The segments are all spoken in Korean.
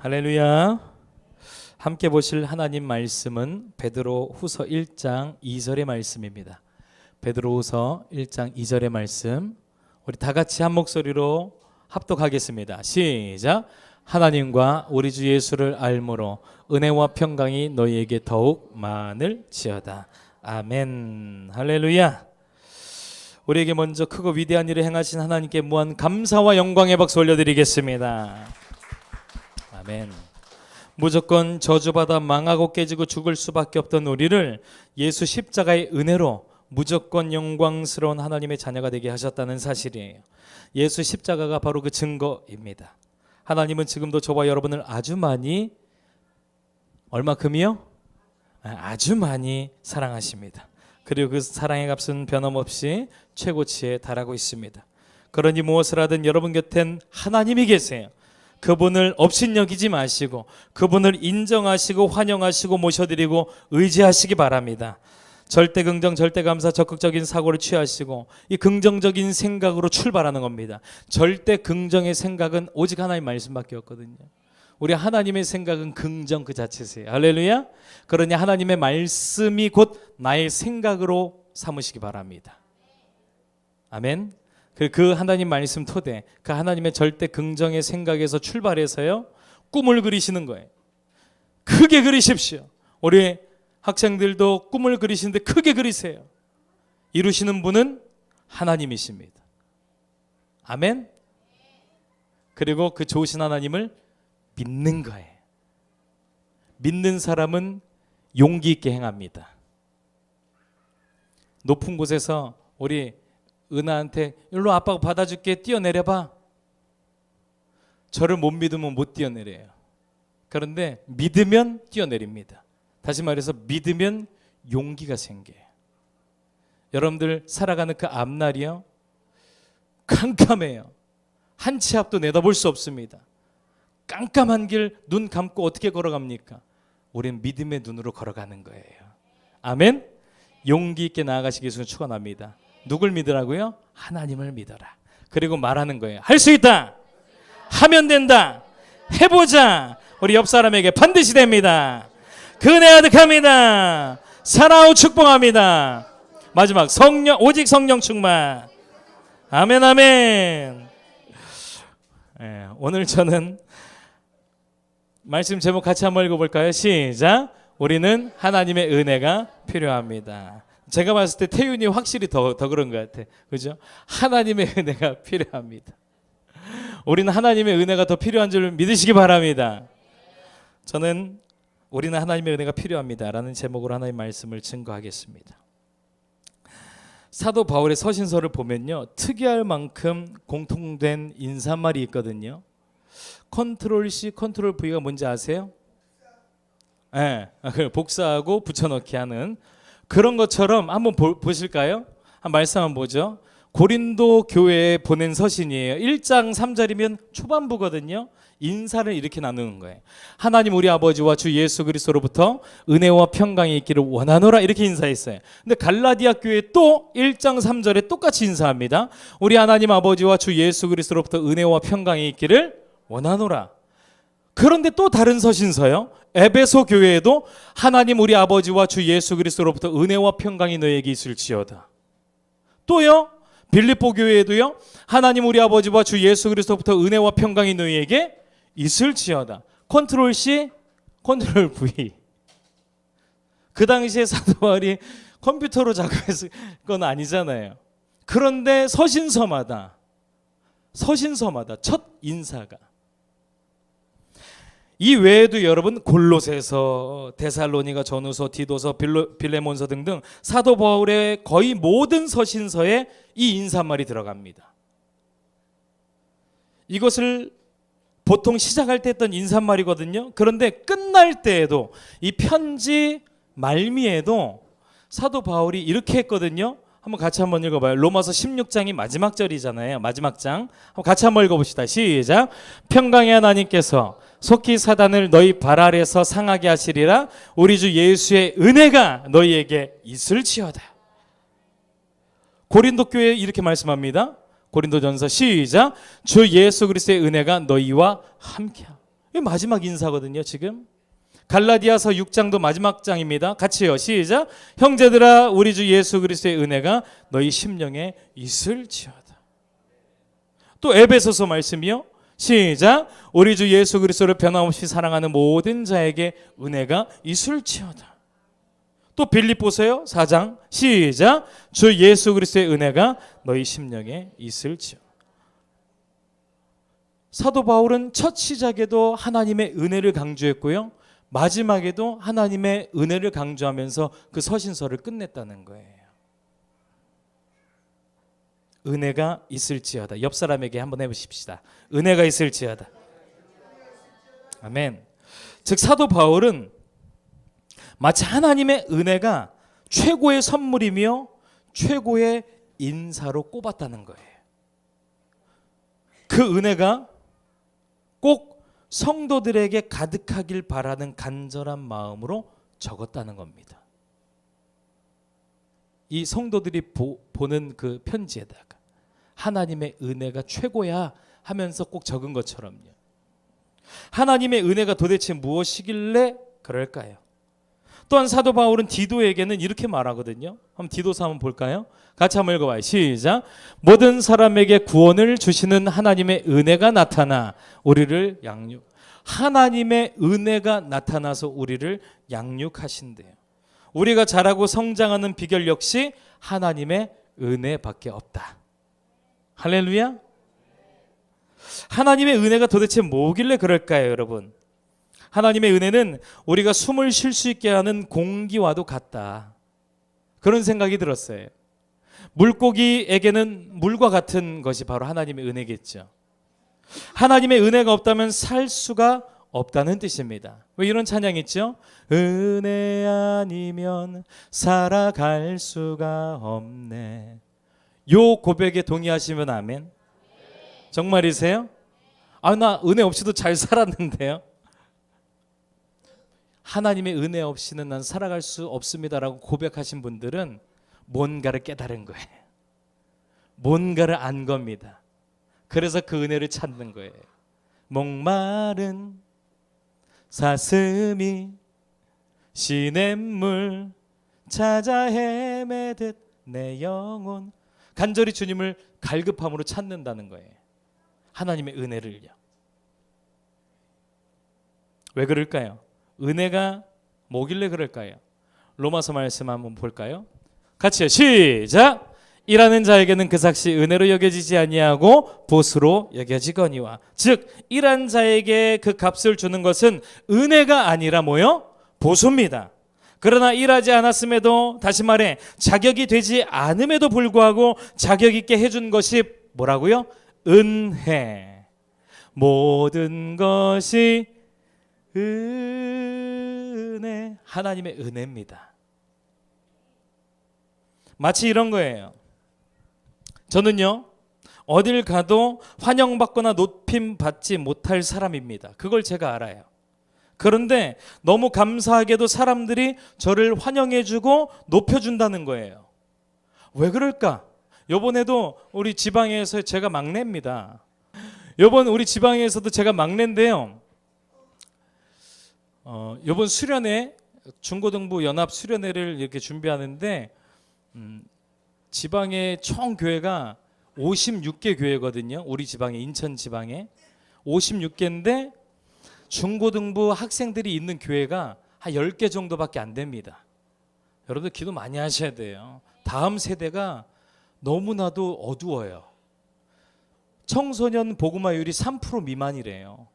할렐루야. 함께 보실 하나님 말씀은 베드로후서 1장 2절의 말씀입니다. 베드로후서 1장 2절의 말씀, 우리 다 같이 한 목소리로 합독하겠습니다. 시작. 하나님과 우리 주 예수를 알므로 은혜와 평강이 너희에게 더욱 많을지어다. 아멘. 할렐루야. 우리에게 먼저 크고 위대한 일을 행하신 하나님께 무한 감사와 영광의 박수 올려드리겠습니다. 아멘. 무조건 저주받아 망하고 깨지고 죽을 수밖에 없던 우리를 예수 십자가의 은혜로 무조건 영광스러운 하나님의 자녀가 되게 하셨다는 사실이에요. 예수 십자가가 바로 그 증거입니다. 하나님은 지금도 저와 여러분을 아주 많이, 얼마큼이요? 아주 많이 사랑하십니다. 그리고 그 사랑의 값은 변함없이 최고치에 달하고 있습니다. 그러니 무엇을 하든 여러분 곁엔 하나님이 계세요. 그분을 업신여기지 마시고 그분을 인정하시고 환영하시고 모셔드리고 의지하시기 바랍니다. 절대 긍정, 절대 감사, 적극적인 사고를 취하시고 이 긍정적인 생각으로 출발하는 겁니다. 절대 긍정의 생각은 오직 하나님 말씀밖에 없거든요. 우리 하나님의 생각은 긍정 그 자체세요. 할렐루야. 그러니 하나님의 말씀이 곧 나의 생각으로 삼으시기 바랍니다. 아멘. 그 하나님 말씀 토대, 그 하나님의 절대 긍정의 생각에서 출발해서요 꿈을 그리시는 거예요. 크게 그리십시오. 우리 학생들도 꿈을 그리시는데 크게 그리세요. 이루시는 분은 하나님이십니다. 아멘. 그리고 그 좋으신 하나님을 믿는 거예요. 믿는 사람은 용기 있게 행합니다. 높은 곳에서 우리 은하한테 일로 아빠가 받아줄게, 뛰어내려봐. 저를 못 믿으면 못 뛰어내려요. 그런데 믿으면 뛰어내립니다. 다시 말해서 믿으면 용기가 생겨요. 여러분들 살아가는 그 앞날이요 깜깜해요. 한 치 앞도 내다볼 수 없습니다. 깜깜한 길 눈 감고 어떻게 걸어갑니까? 우리는 믿음의 눈으로 걸어가는 거예요. 아멘. 용기 있게 나아가시기 위해서 축원합니다. 누굴 믿으라고요? 하나님을 믿어라. 그리고 말하는 거예요. 할 수 있다. 하면 된다. 해보자. 우리 옆 사람에게 반드시 됩니다. 그 은혜 아득합니다. 사랑하고 축복합니다. 마지막 성령, 오직 성령 충만. 아멘, 아멘. 네, 오늘 저는 말씀 제목 같이 한번 읽어볼까요? 시작. 우리는 하나님의 은혜가 필요합니다. 제가 봤을 때 태윤이 확실히 더 그런 것 같아. 그죠? 하나님의 은혜가 필요합니다. 우리는 하나님의 은혜가 더 필요한 줄 믿으시기 바랍니다. 저는 우리는 하나님의 은혜가 필요합니다 라는 제목으로 하나님의 말씀을 증거하겠습니다. 사도 바울의 서신서를 보면요 특이할 만큼 공통된 인사말이 있거든요. 컨트롤 C, 컨트롤 V가 뭔지 아세요? 네, 복사하고 붙여넣기 하는 그런 것처럼 한번 보실까요? 한 말씀 한번 보죠. 고린도 교회에 보낸 서신이에요. 1장 3절이면 초반부거든요. 인사를 이렇게 나누는 거예요. 하나님 우리 아버지와 주 예수 그리스도로부터 은혜와 평강이 있기를 원하노라 이렇게 인사했어요. 근데 갈라디아 교회 또 1장 3절에 똑같이 인사합니다. 우리 하나님 아버지와 주 예수 그리스도로부터 은혜와 평강이 있기를 원하노라. 그런데 또 다른 서신서요. 에베소 교회에도 하나님 우리 아버지와 주 예수 그리스도로부터 은혜와 평강이 너에게 있을지어다. 또요. 빌립보 교회에도요. 하나님 우리 아버지와 주 예수 그리스도로부터 은혜와 평강이 너희에게 있을지어다. 컨트롤 C, 컨트롤 V. 그 당시에 사도 바울이 컴퓨터로 작업했을 건 아니잖아요. 그런데 서신서마다 첫 인사가 이 외에도 여러분 골로새서, 데살로니가 전후서, 디도서, 빌레몬서 등등 사도 바울의 거의 모든 서신서에 이 인사말이 들어갑니다. 이것을 보통 시작할 때 했던 인사말이거든요. 그런데 끝날 때에도 이 편지 말미에도 사도 바울이 이렇게 했거든요. 한번 같이 한번 읽어봐요. 로마서 16장이 마지막 절이잖아요. 마지막 장. 한번 같이 한번 읽어봅시다. 시작. 평강의 하나님께서 속히 사단을 너희 발 아래서 상하게 하시리라. 우리 주 예수의 은혜가 너희에게 있을지어다. 고린도 교회에 이렇게 말씀합니다. 고린도전서 시작. 주 예수 그리스도의 은혜가 너희와 함께하고. 이 마지막 인사거든요. 지금 갈라디아서 6장도 마지막 장입니다. 같이요. 시작. 형제들아 우리 주 예수 그리스도의 은혜가 너희 심령에 있을지어다. 또 에베소서 말씀이요. 시작. 우리 주 예수 그리스도를 변함없이 사랑하는 모든 자에게 은혜가 있을지어다. 또 빌립보서요. 4장 시작. 주 예수 그리스도의 은혜가 너희 심령에 있을지어다. 사도 바울은 첫 시작에도 하나님의 은혜를 강조했고요. 마지막에도 하나님의 은혜를 강조하면서 그 서신서를 끝냈다는 거예요. 은혜가 있을지어다. 옆 사람에게 한번 해보십시다. 은혜가 있을지어다. 아멘. 즉 사도 바울은 마치 하나님의 은혜가 최고의 선물이며 최고의 인사로 꼽았다는 거예요. 그 은혜가 꼭 성도들에게 가득하길 바라는 간절한 마음으로 적었다는 겁니다. 이 성도들이 보는 그 편지에다가 하나님의 은혜가 최고야 하면서 꼭 적은 것처럼요. 하나님의 은혜가 도대체 무엇이길래 그럴까요? 또한 사도 바울은 디도에게는 이렇게 말하거든요. 한번 디도서 한번 볼까요? 같이 한번 읽어봐요. 시작. 모든 사람에게 구원을 주시는 하나님의 은혜가 나타나 우리를 하나님의 은혜가 나타나서 우리를 양육하신대요. 우리가 자라고 성장하는 비결 역시 하나님의 은혜밖에 없다. 할렐루야. 하나님의 은혜가 도대체 뭐길래 그럴까요, 여러분? 하나님의 은혜는 우리가 숨을 쉴 수 있게 하는 공기와도 같다. 그런 생각이 들었어요. 물고기에게는 물과 같은 것이 바로 하나님의 은혜겠죠. 하나님의 은혜가 없다면 살 수가 없다는 뜻입니다. 왜 이런 찬양이 있죠? 은혜 아니면 살아갈 수가 없네. 요 고백에 동의하시면 아멘. 정말이세요? 아, 나 은혜 없이도 잘 살았는데요. 하나님의 은혜 없이는 난 살아갈 수 없습니다라고 고백하신 분들은 뭔가를 깨달은 거예요. 뭔가를 안 겁니다. 그래서 그 은혜를 찾는 거예요. 목마른 사슴이 시냇물 찾아 헤매듯 내 영혼 간절히 주님을 갈급함으로 찾는다는 거예요. 하나님의 은혜를요. 왜 그럴까요? 은혜가 뭐길래 그럴까요? 로마서 말씀 한번 볼까요? 같이요. 시작. 일하는 자에게는 그 삭시 은혜로 여겨지지 아니하고 보수로 여겨지거니와. 즉 일한 자에게 그 값을 주는 것은 은혜가 아니라 뭐요? 보수입니다. 그러나 일하지 않았음에도, 다시 말해 자격이 되지 않음에도 불구하고 자격 있게 해준 것이 뭐라고요? 은혜. 모든 것이 은혜. 하나님의 은혜입니다. 마치 이런 거예요. 저는요 어딜 가도 환영받거나 높임받지 못할 사람입니다. 그걸 제가 알아요. 그런데 너무 감사하게도 사람들이 저를 환영해주고 높여준다는 거예요. 왜 그럴까? 요번에도 우리 지방에서 제가 막내입니다. 요번 우리 지방에서도 제가 막내인데요. 요번 수련회 중고등부 연합 수련회를 이렇게 준비하는데 지방의 총 교회가 56개 교회거든요. 우리 지방에, 인천 지방에 56개인데 중고등부 학생들이 있는 교회가 한 10개 정도밖에 안 됩니다. 여러분들 기도 많이 하셔야 돼요. 다음 세대가 너무나도 어두워요. 청소년 복음화율이 3% 미만이래요.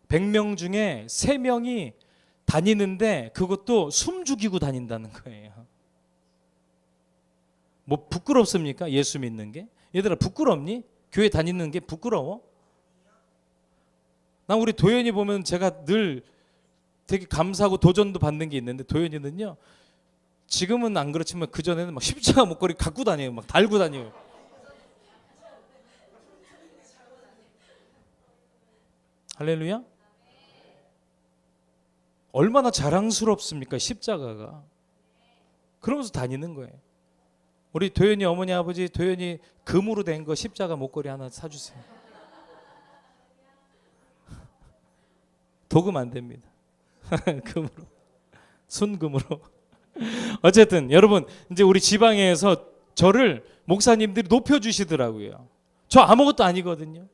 100명 중에 3명이 다니는데 그것도 숨 죽이고 다닌다는 거예요. 뭐 부끄럽습니까? 예수 믿는 게? 얘들아 부끄럽니? 교회 다니는 게 부끄러워? 난 우리 도현이 보면 제가 늘 되게 감사하고 도전도 받는 게 있는데, 도현이는요 지금은 안 그렇지만 그전에는 막 십자가 목걸이 갖고 다녀요. 막 달고 다녀요. 할렐루야. 얼마나 자랑스럽습니까? 십자가가. 그러면서 다니는 거예요. 우리 도현이 어머니 아버지, 도현이 금으로 된 거 십자가 목걸이 하나 사주세요. 도금 안 됩니다. 금으로, 순금으로. 어쨌든 여러분, 이제 우리 지방에서 저를 목사님들이 높여주시더라고요. 저 아무것도 아니거든요.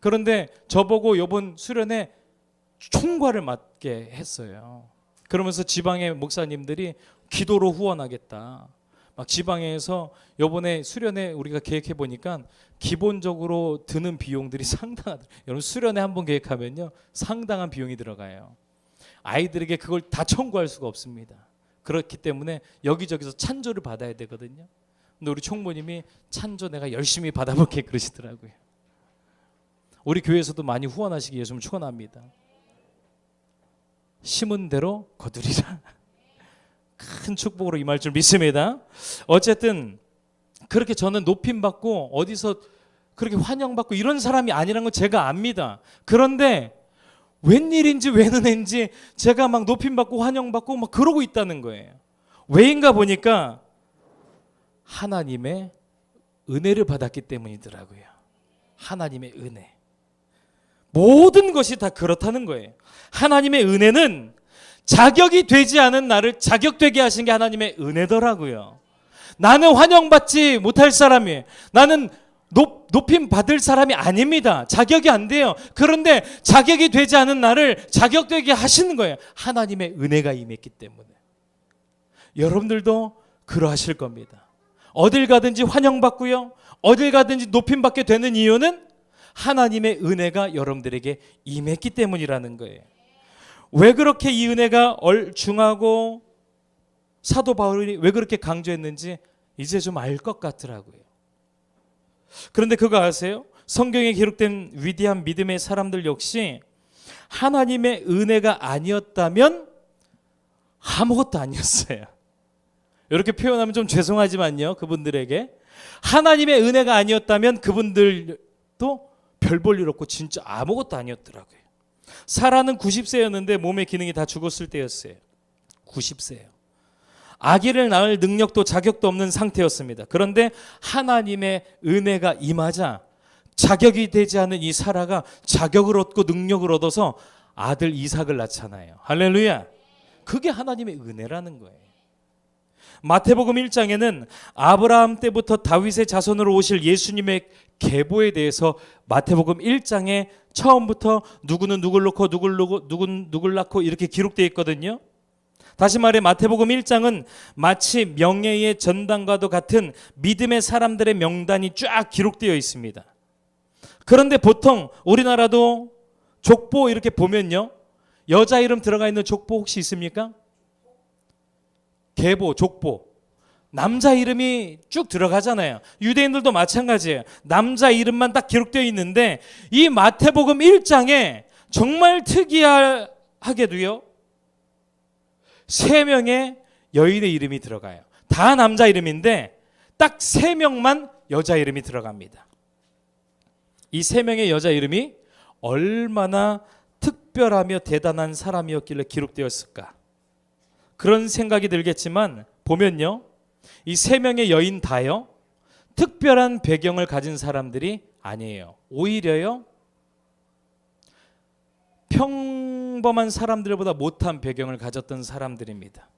그런데 저보고 이번 수련회 총괄을 맡게 했어요. 그러면서 지방의 목사님들이 기도로 후원하겠다. 막 지방에서 이번에 수련회 우리가 계획해 보니까 기본적으로 드는 비용들이 상당하더라고요. 여러분, 수련회 한번 계획하면요 상당한 비용이 들어가요. 아이들에게 그걸 다 청구할 수가 없습니다. 그렇기 때문에 여기저기서 찬조를 받아야 되거든요. 근데 우리 총무님이 찬조 내가 열심히 받아볼게 그러시더라고요. 우리 교회에서도 많이 후원하시기 위해서 좀 축원합니다. 심은 대로 거두리라. 큰 축복으로 임할 줄 믿습니다. 어쨌든 그렇게 저는 높임받고 어디서 그렇게 환영받고 이런 사람이 아니라는 건 제가 압니다. 그런데 웬일인지 웬은인지 제가 막 높임받고 환영받고 막 그러고 있다는 거예요. 왜인가 보니까 하나님의 은혜를 받았기 때문이더라고요. 하나님의 은혜. 모든 것이 다 그렇다는 거예요. 하나님의 은혜는 자격이 되지 않은 나를 자격되게 하신 게 하나님의 은혜더라고요. 나는 환영받지 못할 사람이에요. 나는 높임 받을 사람이 아닙니다. 자격이 안 돼요. 그런데 자격이 되지 않은 나를 자격되게 하시는 거예요. 하나님의 은혜가 임했기 때문에. 여러분들도 그러하실 겁니다. 어딜 가든지 환영받고요, 어딜 가든지 높임 받게 되는 이유는 하나님의 은혜가 여러분들에게 임했기 때문이라는 거예요. 왜 그렇게 이 은혜가 얼중하고 사도 바울이 왜 그렇게 강조했는지 이제 좀 알 것 같더라고요. 그런데 그거 아세요? 성경에 기록된 위대한 믿음의 사람들 역시 하나님의 은혜가 아니었다면 아무것도 아니었어요. 이렇게 표현하면 좀 죄송하지만요, 그분들에게 하나님의 은혜가 아니었다면 그분들도 별 볼 일 없고 진짜 아무것도 아니었더라고요. 사라는 90세였는데 몸의 기능이 다 죽었을 때였어요. 90세예요. 아기를 낳을 능력도 자격도 없는 상태였습니다. 그런데 하나님의 은혜가 임하자 자격이 되지 않은 이 사라가 자격을 얻고 능력을 얻어서 아들 이삭을 낳잖아요. 할렐루야. 그게 하나님의 은혜라는 거예요. 마태복음 1장에는 아브라함 때부터 다윗의 자손으로 오실 예수님의 계보에 대해서 마태복음 1장에 처음부터 누구는 누굴 놓고 누군 누굴 낳고 이렇게 기록되어 있거든요. 다시 말해 마태복음 1장은 마치 명예의 전당과도 같은 믿음의 사람들의 명단이 쫙 기록되어 있습니다. 그런데 보통 우리나라도 족보 이렇게 보면요, 여자 이름 들어가 있는 족보 혹시 있습니까? 계보, 족보. 남자 이름이 쭉 들어가잖아요. 유대인들도 마찬가지예요. 남자 이름만 딱 기록되어 있는데 이 마태복음 1장에 정말 특이하게도요, 3명의 여인의 이름이 들어가요. 다 남자 이름인데 딱 3명만 여자 이름이 들어갑니다. 이 3명의 여자 이름이 얼마나 특별하며 대단한 사람이었길래 기록되었을까? 그런 생각이 들겠지만 보면요, 이 3명의 여인 다요 특별한 배경을 가진 사람들이 아니에요. 오히려요 평범한 사람들보다 못한 배경을 가졌던 사람들입니다.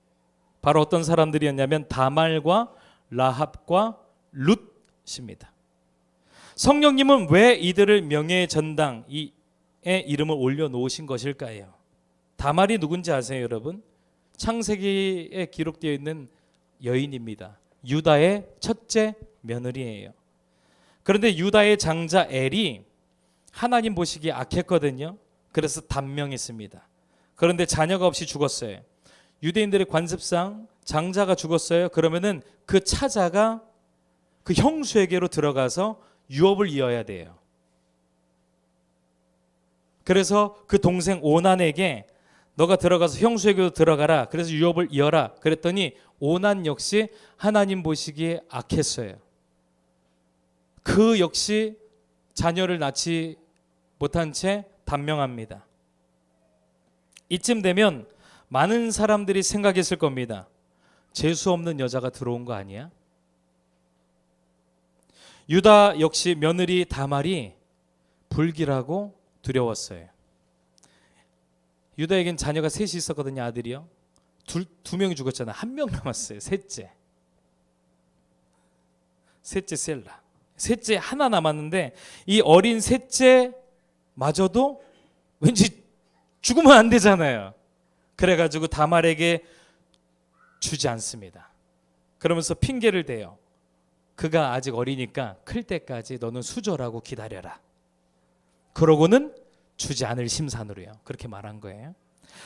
바로 어떤 사람들이었냐면 다말과 라합과 룻입니다. 성령님은 왜 이들을 명예의 전당에 이름을 올려놓으신 것일까요? 다말이 누군지 아세요, 여러분? 창세기에 기록되어 있는 여인입니다. 유다의 첫째 며느리예요. 그런데 유다의 장자 엘이 하나님 보시기에 악했거든요. 그래서 단명했습니다. 그런데 자녀가 없이 죽었어요. 유대인들의 관습상 장자가 죽었어요. 그러면은 그 차자가 그 형수에게로 들어가서 유업을 이어야 돼요. 그래서 그 동생 오난에게 너가 들어가서 형수에게로 들어가라. 그래서 유업을 이어라. 그랬더니 오난 역시 하나님 보시기에 악했어요. 그 역시 자녀를 낳지 못한 채 단명합니다. 이쯤 되면 많은 사람들이 생각했을 겁니다. 재수 없는 여자가 들어온 거 아니야? 유다 역시 며느리 다말이 불길하고 두려웠어요. 유다에겐 자녀가 셋이 있었거든요. 아들이요. 두 명이 죽었잖아요. 한 명 남았어요. 셋째 셀라. 셋째 하나 남았는데 이 어린 셋째마저도 왠지 죽으면 안 되잖아요. 그래가지고 다말에게 주지 않습니다. 그러면서 핑계를 대요. 그가 아직 어리니까 클 때까지 너는 수절하고 기다려라. 그러고는 주지 않을 심산으로요. 그렇게 말한 거예요.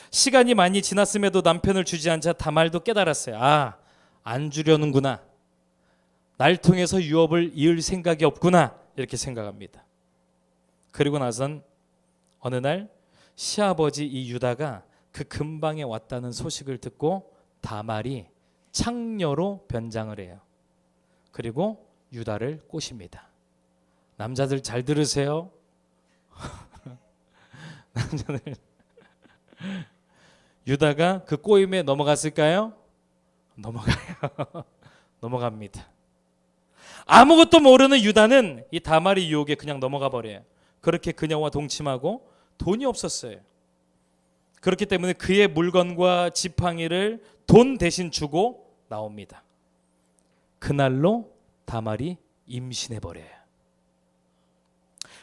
시간이 많이 지났음에도 남편을 주지 않자 다말도 깨달았어요. 아, 안 주려는구나. 날 통해서 유업을 이을 생각이 없구나. 이렇게 생각합니다. 그리고 나선 어느 날 시아버지 이 유다가 그 근방에 왔다는 소식을 듣고 다말이 창녀로 변장을 해요. 그리고 유다를 꼬십니다. 남자들 잘 들으세요. 남자들 유다가 그 꼬임에 넘어갔을까요? 넘어가요. 넘어갑니다. 아무것도 모르는 유다는 이 다말의 유혹에 그냥 넘어가 버려요. 그렇게 그녀와 동침하고 돈이 없었어요. 그렇기 때문에 그의 물건과 지팡이를 돈 대신 주고 나옵니다. 그날로 다말이 임신해 버려요.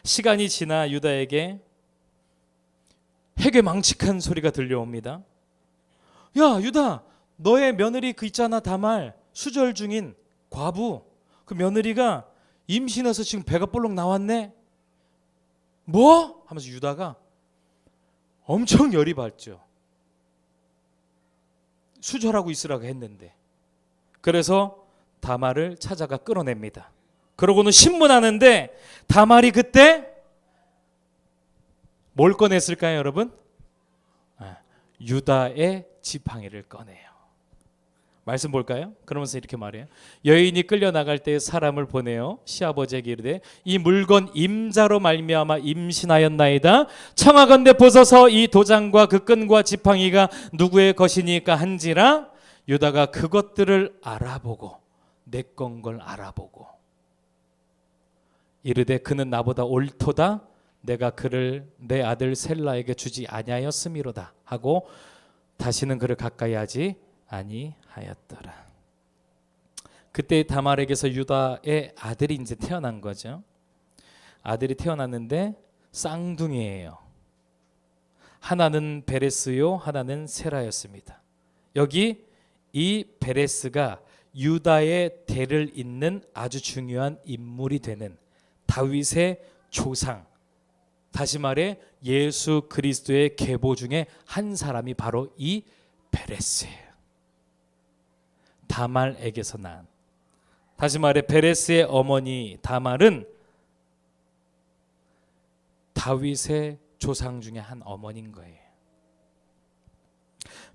시간이 지나 유다에게 해괴망측한 소리가 들려옵니다. 야, 유다, 너의 며느리 그 있잖아, 다말, 수절 중인 과부, 그 며느리가 임신해서 지금 배가 볼록 나왔네. 뭐? 하면서 유다가 엄청 열이 받죠. 수절하고 있으라고 했는데. 그래서 다말을 찾아가 끌어냅니다. 그러고는 신문하는데 다말이 그때 뭘 꺼냈을까요, 여러분? 유다의 지팡이를 꺼내요. 말씀 볼까요? 그러면서 이렇게 말해요. 여인이 끌려나갈 때 사람을 보내어 시아버지에게 이르되 이 물건 임자로 말미암아 임신하였나이다. 청하건대 보소서 이 도장과 그 끈과 지팡이가 누구의 것이니까 한지라. 유다가 그것들을 알아보고 내 건 걸 알아보고 이르되 그는 나보다 옳도다. 내가 그를 내 아들 셀라에게 주지 아니하였음이로다 하고 다시는 그를 가까이 하지 아니하였더라. 그때 다말에게서 유다의 아들이 이제 태어난 거죠. 아들이 태어났는데 쌍둥이예요. 하나는 베레스요, 하나는 세라였습니다. 여기 이 베레스가 유다의 대를 잇는 아주 중요한 인물이 되는 다윗의 조상, 다시 말해 예수 그리스도의 계보 중에 한 사람이 바로 이 베레스예요. 다말에게서 난, 다시 말해 베레스의 어머니 다말은 다윗의 조상 중에 한 어머니인 거예요.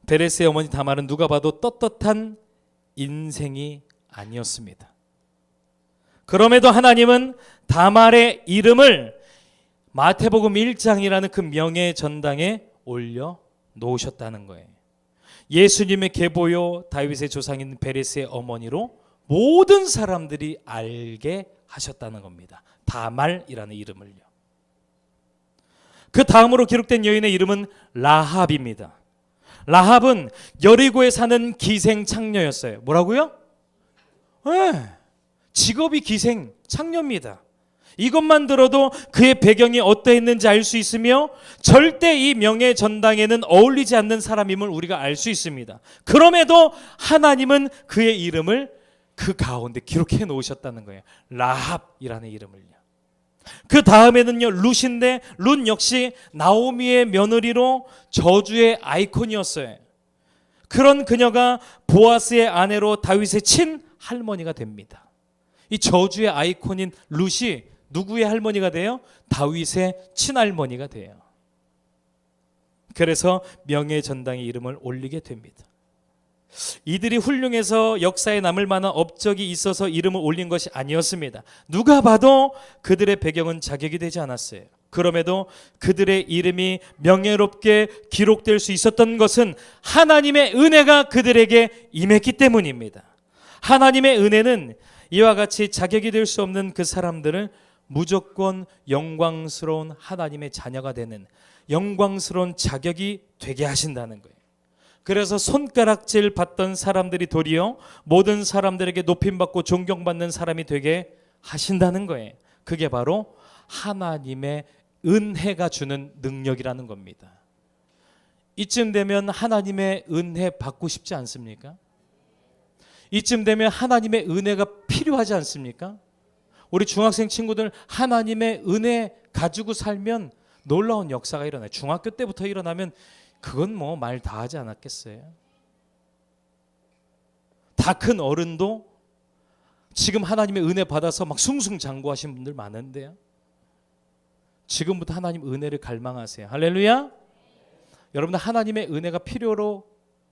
베레스의 어머니 다말은 누가 봐도 떳떳한 인생이 아니었습니다. 그럼에도 하나님은 다말의 이름을 마태복음 1장이라는 그 명예 전당에 올려 놓으셨다는 거예요. 예수님의 계보요 다윗의 조상인 베레스의 어머니로 모든 사람들이 알게 하셨다는 겁니다. 다말이라는 이름을요. 그 다음으로 기록된 여인의 이름은 라합입니다. 라합은 여리고에 사는 기생 창녀였어요. 뭐라고요? 네, 직업이 기생 창녀입니다. 이것만 들어도 그의 배경이 어떠했는지 알 수 있으며 절대 이 명예 전당에는 어울리지 않는 사람임을 우리가 알 수 있습니다. 그럼에도 하나님은 그의 이름을 그 가운데 기록해 놓으셨다는 거예요. 라합이라는 이름을요. 그 다음에는요 룻인데 룻 역시 나오미의 며느리로 저주의 아이콘이었어요. 그런 그녀가 보아스의 아내로 다윗의 친할머니가 됩니다. 이 저주의 아이콘인 룻이 누구의 할머니가 돼요? 다윗의 친할머니가 돼요. 그래서 명예 전당에 이름을 올리게 됩니다. 이들이 훌륭해서 역사에 남을 만한 업적이 있어서 이름을 올린 것이 아니었습니다. 누가 봐도 그들의 배경은 자격이 되지 않았어요. 그럼에도 그들의 이름이 명예롭게 기록될 수 있었던 것은 하나님의 은혜가 그들에게 임했기 때문입니다. 하나님의 은혜는 이와 같이 자격이 될 수 없는 그 사람들을 무조건 영광스러운 하나님의 자녀가 되는 영광스러운 자격이 되게 하신다는 거예요. 그래서 손가락질 받던 사람들이 도리어 모든 사람들에게 높임받고 존경받는 사람이 되게 하신다는 거예요. 그게 바로 하나님의 은혜가 주는 능력이라는 겁니다. 이쯤 되면 하나님의 은혜 받고 싶지 않습니까? 이쯤 되면 하나님의 은혜가 필요하지 않습니까? 우리 중학생 친구들 하나님의 은혜 가지고 살면 놀라운 역사가 일어나요. 중학교 때부터 일어나면 그건 뭐 말 다 하지 않았겠어요? 다 큰 어른도 지금 하나님의 은혜 받아서 막 숭숭장구하신 분들 많은데요. 지금부터 하나님 은혜를 갈망하세요. 할렐루야. 여러분들 하나님의 은혜가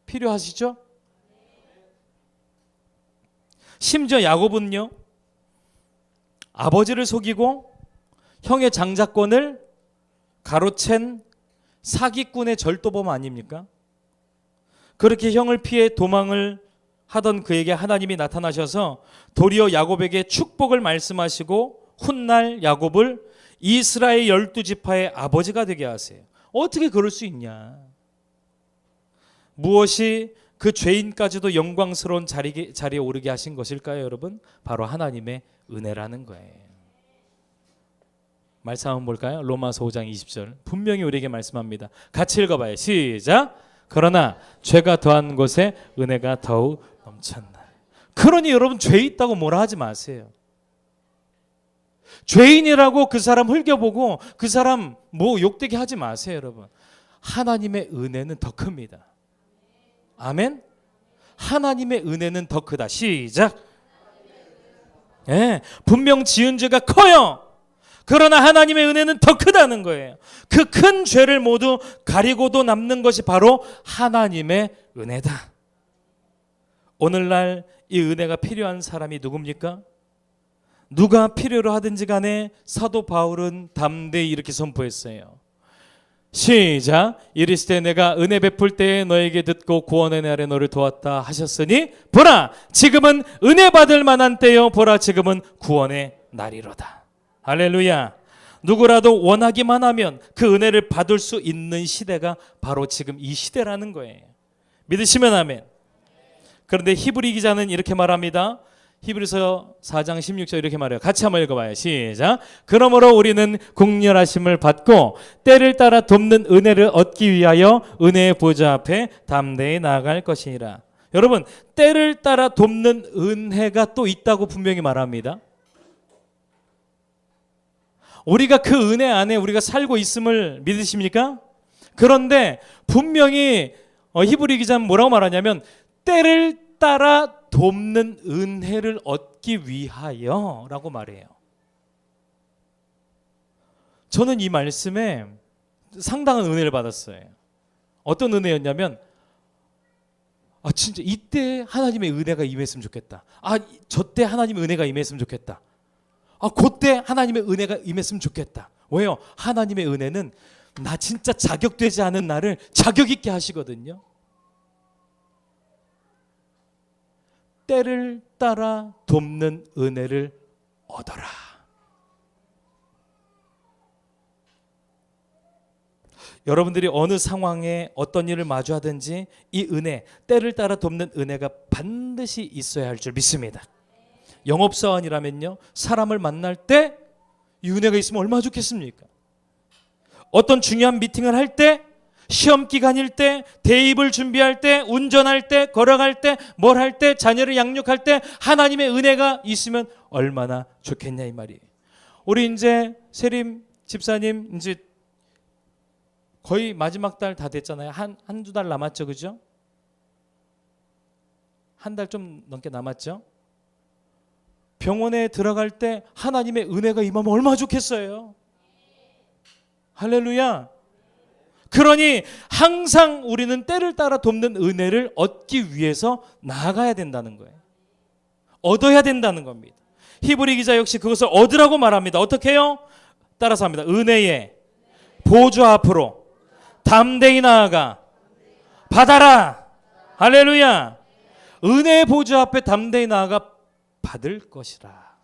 필요하시죠? 심지어 야곱은요, 아버지를 속이고 형의 장자권을 가로챈 사기꾼의 절도범 아닙니까? 그렇게 형을 피해 도망을 하던 그에게 하나님이 나타나셔서 도리어 야곱에게 축복을 말씀하시고 훗날 야곱을 이스라엘 12지파의 아버지가 되게 하세요. 어떻게 그럴 수 있냐? 무엇이 그 죄인까지도 영광스러운 자리에 오르게 하신 것일까요, 여러분? 바로 하나님의 은혜라는 거예요. 말씀 한번 볼까요? 로마서 5장 20절 분명히 우리에게 말씀합니다. 같이 읽어봐요. 시작. 그러나 죄가 더한 곳에 은혜가 더욱 넘쳤나. 그러니 여러분 죄 있다고 뭐라 하지 마세요. 죄인이라고 그 사람 흘겨보고 그 사람 뭐 욕되게 하지 마세요, 여러분. 하나님의 은혜는 더 큽니다. 아멘. 하나님의 은혜는 더 크다. 시작. 예, 분명 지은 죄가 커요. 그러나 하나님의 은혜는 더 크다는 거예요. 그 큰 죄를 모두 가리고도 남는 것이 바로 하나님의 은혜다. 오늘날 이 은혜가 필요한 사람이 누굽니까? 누가 필요로 하든지 간에 사도 바울은 담대히 이렇게 선포했어요. 시작. 이르시되 내가 은혜 베풀 때에 너에게 듣고 구원의 날에 너를 도왔다 하셨으니 보라 지금은 은혜 받을 만한 때요 보라 지금은 구원의 날이로다. 할렐루야. 누구라도 원하기만 하면 그 은혜를 받을 수 있는 시대가 바로 지금 이 시대라는 거예요. 믿으시면 아멘. 그런데 히브리 기자는 이렇게 말합니다. 히브리서 4장 16절 이렇게 말해요. 같이 한번 읽어봐요. 시작. 그러므로 우리는 국률하심을 받고 때를 따라 돕는 은혜를 얻기 위하여 은혜의 보좌 앞에 담대히 나아갈 것이니라. 여러분, 때를 따라 돕는 은혜가 또 있다고 분명히 말합니다. 우리가 그 은혜 안에 우리가 살고 있음을 믿으십니까? 그런데 분명히 히브리 기자는 뭐라고 말하냐면 때를 따라 돕는 은혜를 얻기 위하여 라고 말해요. 저는 이 말씀에 상당한 은혜를 받았어요. 어떤 은혜였냐면 진짜 이때 하나님의 은혜가 임했으면 좋겠다. 저 때 하나님의 은혜가 임했으면 좋겠다. 그때 하나님의 은혜가 임했으면 좋겠다. 왜요? 하나님의 은혜는 나 진짜 자격되지 않은 나를 자격 있게 하시거든요. 때를 따라 돕는 은혜를 얻어라. 여러분들이 어느 상황에 어떤 일을 마주하든지 이 은혜, 때를 따라 돕는 은혜가 반드시 있어야 할 줄 믿습니다. 영업사원이라면요, 사람을 만날 때 이 은혜가 있으면 얼마나 좋겠습니까? 어떤 중요한 미팅을 할 때, 시험 기간일 때, 대입을 준비할 때, 운전할 때, 걸어갈 때, 뭘 할 때, 자녀를 양육할 때 하나님의 은혜가 있으면 얼마나 좋겠냐 이 말이에요. 우리 이제 세림 집사님 이제 거의 마지막 달 다 됐잖아요. 한두 달 남았죠, 그죠? 한 달 좀 넘게 남았죠? 병원에 들어갈 때 하나님의 은혜가 임하면 얼마나 좋겠어요. 할렐루야. 그러니 항상 우리는 때를 따라 돕는 은혜를 얻기 위해서 나아가야 된다는 거예요. 얻어야 된다는 겁니다. 히브리 기자 역시 그것을 얻으라고 말합니다. 어떻게 해요? 따라서 합니다. 은혜의 보좌 앞으로 담대히 나아가 받아라. 할렐루야. 은혜의 보좌 앞에 담대히 나아가 받을 것이라.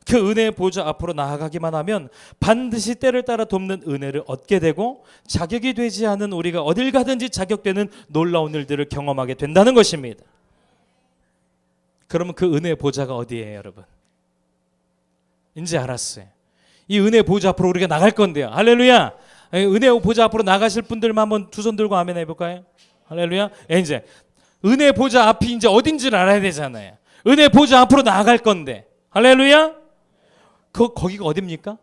그 은혜의 보좌 앞으로 나아가기만 하면 반드시 때를 따라 돕는 은혜를 얻게 되고 자격이 되지 않은 우리가 어딜 가든지 자격되는 놀라운 일들을 경험하게 된다는 것입니다. 그러면 그 은혜의 보좌가 어디예요, 여러분? 이제 알았어요. 이 은혜의 보좌 앞으로 우리가 나갈 건데요. 할렐루야. 은혜의 보좌 앞으로 나가실 분들만 한번 두 손 들고 아멘 해볼까요? 할렐루야. 이제 은혜의 보좌 앞이 이제 어딘지를 알아야 되잖아요. 은혜의 보좌 앞으로 나아갈 건데, 할렐루야. 거기가 어딥니까?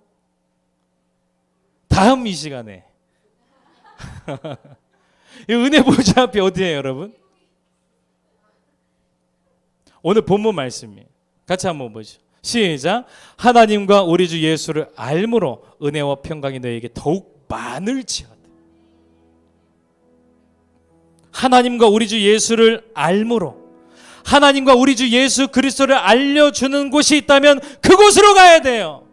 다음 이 시간에 이 은혜 보좌 앞이 어디예요, 여러분? 오늘 본문 말씀이에요. 같이 한번 보죠. 시작. 하나님과 우리 주 예수를 알므로 은혜와 평강이 너에게 더욱 많을지어다. 하나님과 우리 주 예수를 알므로, 하나님과 우리 주 예수 그리스도를 알려주는 곳이 있다면 그곳으로 가야 돼요.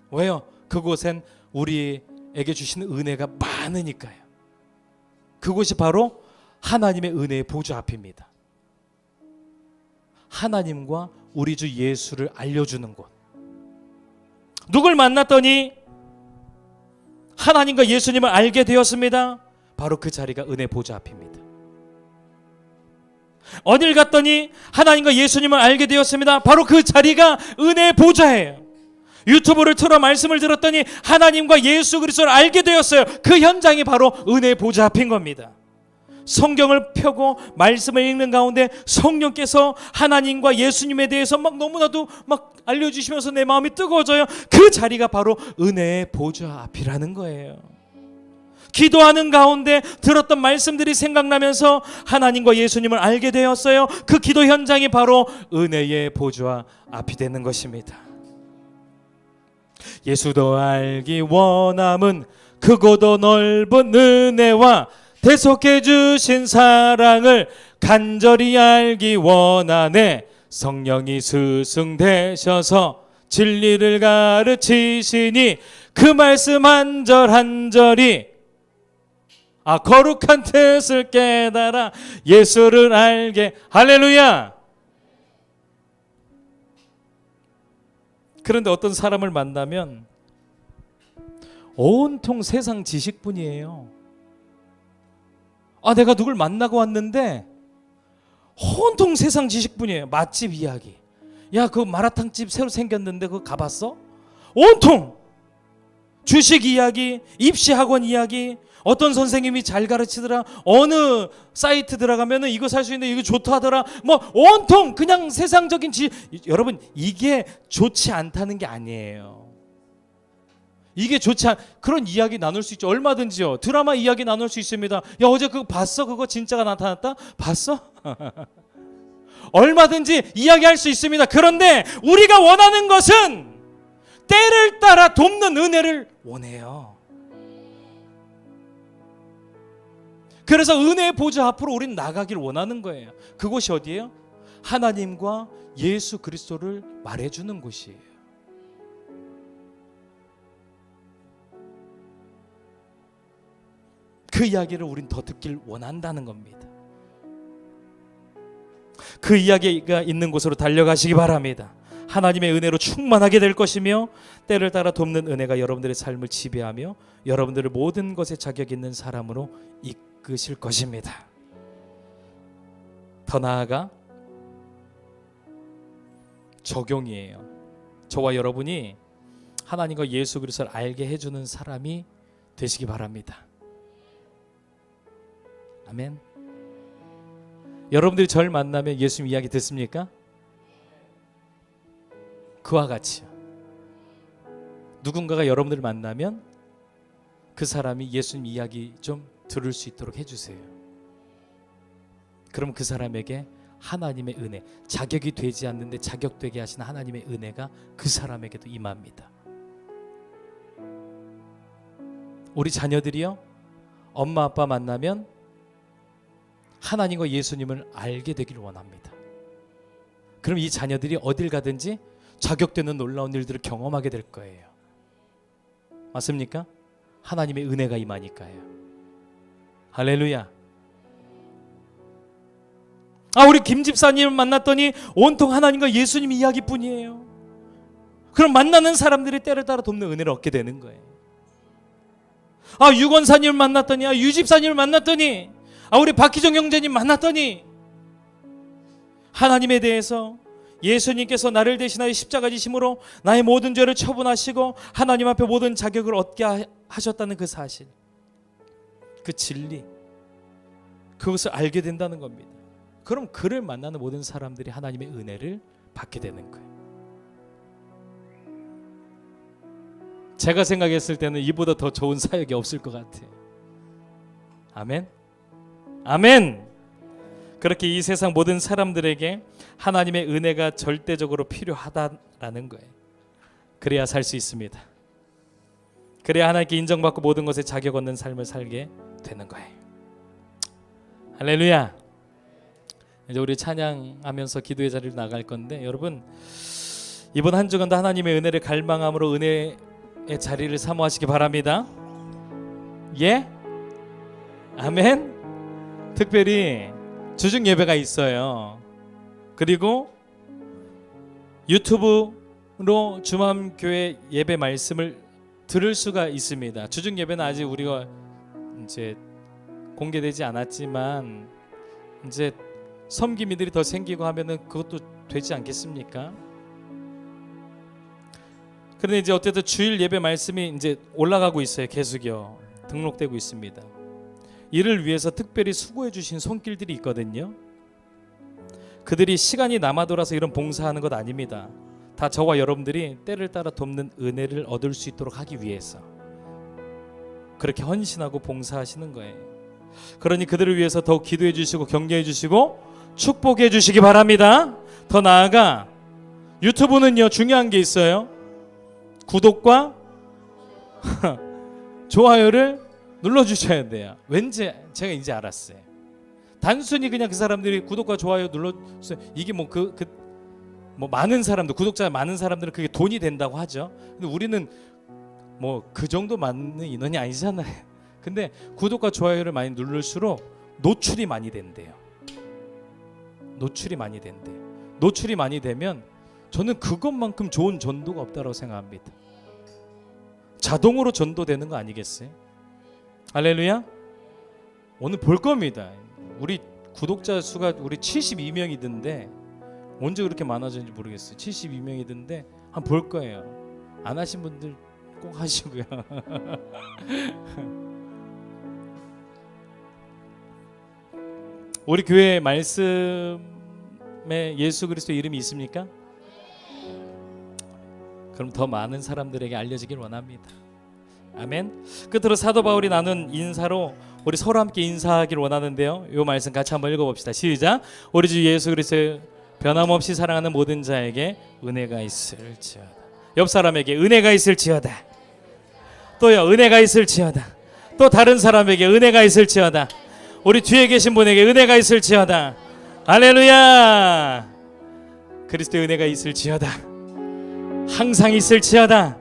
왜요? 그곳엔 우리에게 주시는 은혜가 많으니까요. 그곳이 바로 하나님의 은혜의 보좌 앞입니다. 하나님과 우리 주 예수를 알려주는 곳. 누굴 만났더니 하나님과 예수님을 알게 되었습니다. 바로 그 자리가 은혜 보좌 앞입니다. 어딜 갔더니 하나님과 예수님을 알게 되었습니다. 바로 그 자리가 은혜 보좌예요. 유튜브를 틀어 말씀을 들었더니 하나님과 예수 그리스도를 알게 되었어요. 그 현장이 바로 은혜 보좌 앞인 겁니다. 성경을 펴고 말씀을 읽는 가운데 성령께서 하나님과 예수님에 대해서 막 너무나도 막 알려주시면서 내 마음이 뜨거워져요. 그 자리가 바로 은혜의 보좌 앞이라는 거예요. 기도하는 가운데 들었던 말씀들이 생각나면서 하나님과 예수님을 알게 되었어요. 그 기도 현장이 바로 은혜의 보좌 앞이 되는 것입니다. 예수도 알기 원함은 크고도 넓은 은혜와 대속해 주신 사랑을 간절히 알기 원하네. 성령이 스승 되셔서 진리를 가르치시니 그 말씀 한 절 한 절이 거룩한 뜻을 깨달아 예수를 알게. 할렐루야. 그런데 어떤 사람을 만나면 온통 세상 지식뿐이에요. 내가 누굴 만나고 왔는데 온통 세상 지식뿐이에요. 맛집 이야기. 야, 그 마라탕집 새로 생겼는데 그거 가봤어? 온통 주식 이야기, 입시학원 이야기, 어떤 선생님이 잘 가르치더라, 어느 사이트 들어가면 이거 살 수 있는데 이거 좋다 하더라. 뭐 온통 그냥 세상적인 여러분, 이게 좋지 않다는 게 아니에요. 이게 좋지 않 그런 이야기 나눌 수 있죠. 얼마든지요. 드라마 이야기 나눌 수 있습니다. 야, 어제 그거 봤어? 그거 진짜가 나타났다? 봤어? 얼마든지 이야기할 수 있습니다. 그런데 우리가 원하는 것은 때를 따라 돕는 은혜를 원해요. 그래서 은혜의 보좌 앞으로 우리는 나가길 원하는 거예요. 그곳이 어디예요? 하나님과 예수 그리스도를 말해주는 곳이에요. 그 이야기를 우린 더 듣길 원한다는 겁니다. 그 이야기가 있는 곳으로 달려가시기 바랍니다. 하나님의 은혜로 충만하게 될 것이며 때를 따라 돕는 은혜가 여러분들의 삶을 지배하며 여러분들을 모든 것에 자격 있는 사람으로 이끄실 것입니다. 더 나아가 적용이에요. 저와 여러분이 하나님과 예수 그리스도를 알게 해주는 사람이 되시기 바랍니다. 아멘. 여러분들이 저를 만나면 예수님 이야기 듣습니까? 그와 같이요. 누군가가 여러분들을 만나면 그 사람이 예수님 이야기 좀 들을 수 있도록 해주세요. 그럼 그 사람에게 하나님의 은혜, 자격이 되지 않는데 자격되게 하시는 하나님의 은혜가 그 사람에게도 임합니다. 우리 자녀들이요, 엄마 아빠 만나면 하나님과 예수님을 알게 되기를 원합니다. 그럼 이 자녀들이 어딜 가든지 자격되는 놀라운 일들을 경험하게 될 거예요. 맞습니까? 하나님의 은혜가 임하니까요. 할렐루야. 우리 김 집사님을 만났더니 온통 하나님과 예수님 이야기뿐이에요. 그럼 만나는 사람들이 때를 따라 돕는 은혜를 얻게 되는 거예요. 아, 유건사님을 만났더니, 아, 유집사님을 만났더니, 아, 우리 박희정 형제님 만났더니, 하나님에 대해서 예수님께서 나를 대신하여 십자가 지심으로 나의 모든 죄를 처분하시고 하나님 앞에 모든 자격을 얻게 하셨다는 그 사실, 그 진리, 그것을 알게 된다는 겁니다. 그럼 그를 만나는 모든 사람들이 하나님의 은혜를 받게 되는 거예요. 제가 생각했을 때는 이보다 더 좋은 사역이 없을 것 같아요. 아멘? 아멘! 그렇게 이 세상 모든 사람들에게 하나님의 은혜가 절대적으로 필요하다라는 거예요. 그래야 살 수 있습니다. 그래야 하나님께 인정받고 모든 것에 자격 얻는 삶을 살게 되는 거예요. 할렐루야. 이제 우리 찬양하면서 기도의 자리로 나갈 건데, 여러분 이번 한 주간도 하나님의 은혜를 갈망함으로 은혜의 자리를 사모하시기 바랍니다. 예? 아멘. 특별히 주중 예배가 있어요. 그리고 유튜브로 주맘교회 예배 말씀을 들을 수가 있습니다. 주중 예배는 아직 우리가 이제 공개되지 않았지만 이제 섬김이들이 더 생기고 하면은 그것도 되지 않겠습니까? 그런데 이제 어쨌든 주일 예배 말씀이 이제 올라가고 있어요. 계속요. 등록되고 있습니다. 이를 위해서 특별히 수고해 주신 손길들이 있거든요. 그들이 시간이 남아 돌아서 이런 봉사하는 것 아닙니다. 다 저와 여러분들이 때를 따라 돕는 은혜를 얻을 수 있도록 하기 위해서 그렇게 헌신하고 봉사하시는 거예요. 그러니 그들을 위해서 더욱 기도해 주시고 격려해 주시고 축복해 주시기 바랍니다. 더 나아가 유튜브는요, 중요한 게 있어요. 구독과 좋아요를 눌러주셔야 돼요. 왠지 제가 이제 알았어요. 단순히 그냥 그 사람들이 구독과 좋아요 눌러주세요, 이게 뭐 뭐 많은 사람들, 구독자 많은 사람들은 그게 돈이 된다고 하죠. 근데 우리는 뭐 그 정도 많은 인원이 아니잖아요. 근데 구독과 좋아요를 많이 누를수록 노출이 많이 된대요. 노출이 많이 된대요. 노출이 많이 되면 저는 그것만큼 좋은 전도가 없다고 생각합니다. 자동으로 전도되는 거 아니겠어요? 할렐루야. 오늘 볼 겁니다. 우리 구독자 수가 우리 72명이던데 언제 그렇게 많아졌는지 모르겠어요. 72명이던데 한번 볼 거예요. 안 하신 분들 꼭 하시고요. 우리 교회 말씀에 예수 그리스도 이름이 있습니까? 그럼 더 많은 사람들에게 알려지길 원합니다. 아멘. 끝으로 사도 바울이 나눈 인사로 우리 서로 함께 인사하길 원하는데요. 이 말씀 같이 한번 읽어봅시다. 시작. 우리 주 예수 그리스도의 변함없이 사랑하는 모든 자에게 은혜가 있을지어다. 옆 사람에게 은혜가 있을지어다. 또요, 은혜가 있을지어다. 또 다른 사람에게 은혜가 있을지어다. 우리 뒤에 계신 분에게 은혜가 있을지어다. 할렐루야. 그리스도의 은혜가 있을지어다. 항상 있을지어다.